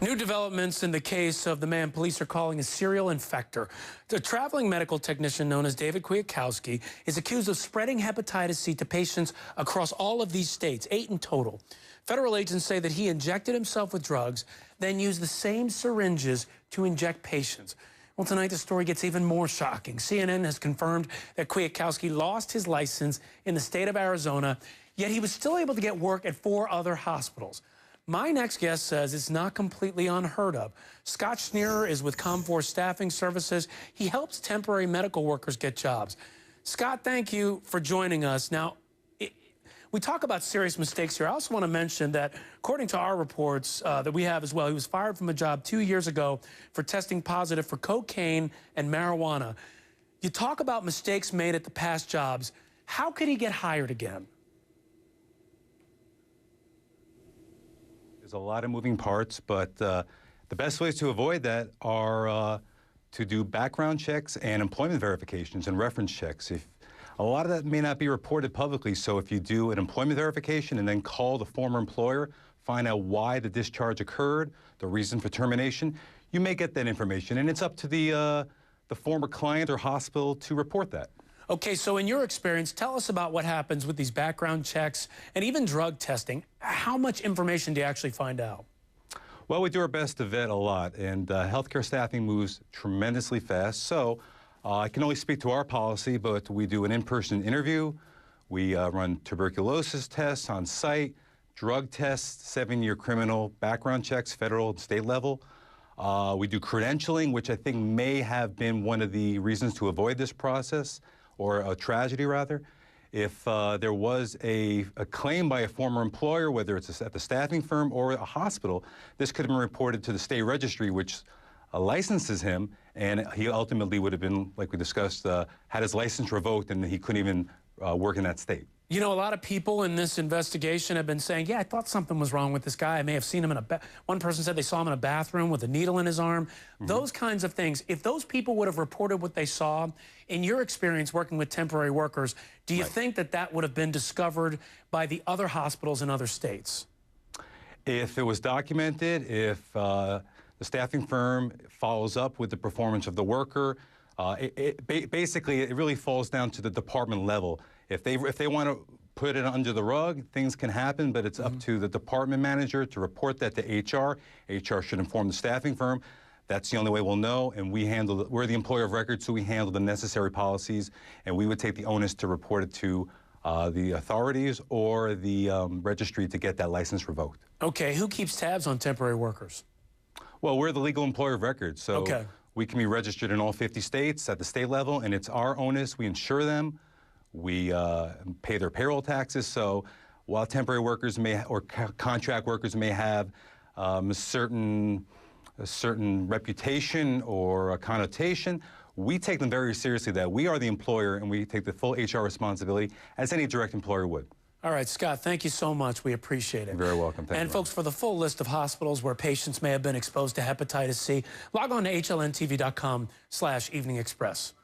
New developments in the case of the man police are calling a serial infector. The traveling medical technician known as David Kwiatkowski is accused of spreading hepatitis C to patients across all of these states, 8 in total. Federal agents say that he injected himself with drugs, then used the same syringes to inject patients. Well, tonight the story gets even more shocking. CNN has confirmed that Kwiatkowski lost his license in the state of Arizona, yet he was still able to get work at 4 other hospitals. My next guest says it's not completely unheard of. Scott Schnierer is with Uniforce Staffing Services. He helps temporary medical workers get jobs. Scott, thank you for joining us. Now, we talk about serious mistakes here. I also want to mention that, according to our reports that we have as well, he was fired from a job 2 years ago for testing positive for cocaine and marijuana. You talk about mistakes made at the past jobs. How could he get hired again? There's a lot of moving parts, but the best ways to avoid that are to do background checks and employment verifications and reference checks. A lot of that may not be reported publicly, so if you do an employment verification and then call the former employer, find out why the discharge occurred, the reason for termination, you may get that information, and it's up to the former client or hospital to report that. Okay, so in your experience, tell us about what happens with these background checks and even drug testing. How much information do you actually find out? Well, we do our best to vet a lot, and healthcare staffing moves tremendously fast. So I can only speak to our policy, but we do an in-person interview. We run tuberculosis tests on site, drug tests, 7-year criminal background checks, federal and state level. We do credentialing, which I think may have been one of the reasons to avoid this process, or a tragedy rather. If there was a claim by a former employer, whether it's at the staffing firm or a hospital, this could have been reported to the state registry, which licenses him, and he ultimately would have been, like we discussed, had his license revoked, and he couldn't even work in that state. You know, a lot of people in this investigation have been saying, yeah, I thought something was wrong with this guy. I may have seen him in one person said they saw him in a bathroom with a needle in his arm. Mm-hmm. Those kinds of things. If those people would have reported what they saw, in your experience working with temporary workers, do you think that that would have been discovered by the other hospitals in other states? If it was documented, if the staffing firm follows up with the performance of the worker, basically it really falls down to the department level. If they want to put it under the rug, things can happen, but it's up to the department manager to report that to HR. HR should inform the staffing firm. That's the only way we'll know, and we're the employer of record, so we handle the necessary policies, and we would take the onus to report it to the authorities or the registry to get that license revoked. Okay, who keeps tabs on temporary workers? Well, we're the legal employer of record, so we can be registered in all 50 states at the state level, and it's our onus. We insure them. We pay their payroll taxes. So while temporary workers or contract workers may have a certain reputation or a connotation, we take them very seriously. That we are the employer, and we take the full HR responsibility as any direct employer would. All right, Scott, thank you so much. We appreciate it. You're very welcome. Thank you. And folks, for the full list of hospitals where patients may have been exposed to hepatitis C, log on to HLNTV.com/Evening Express.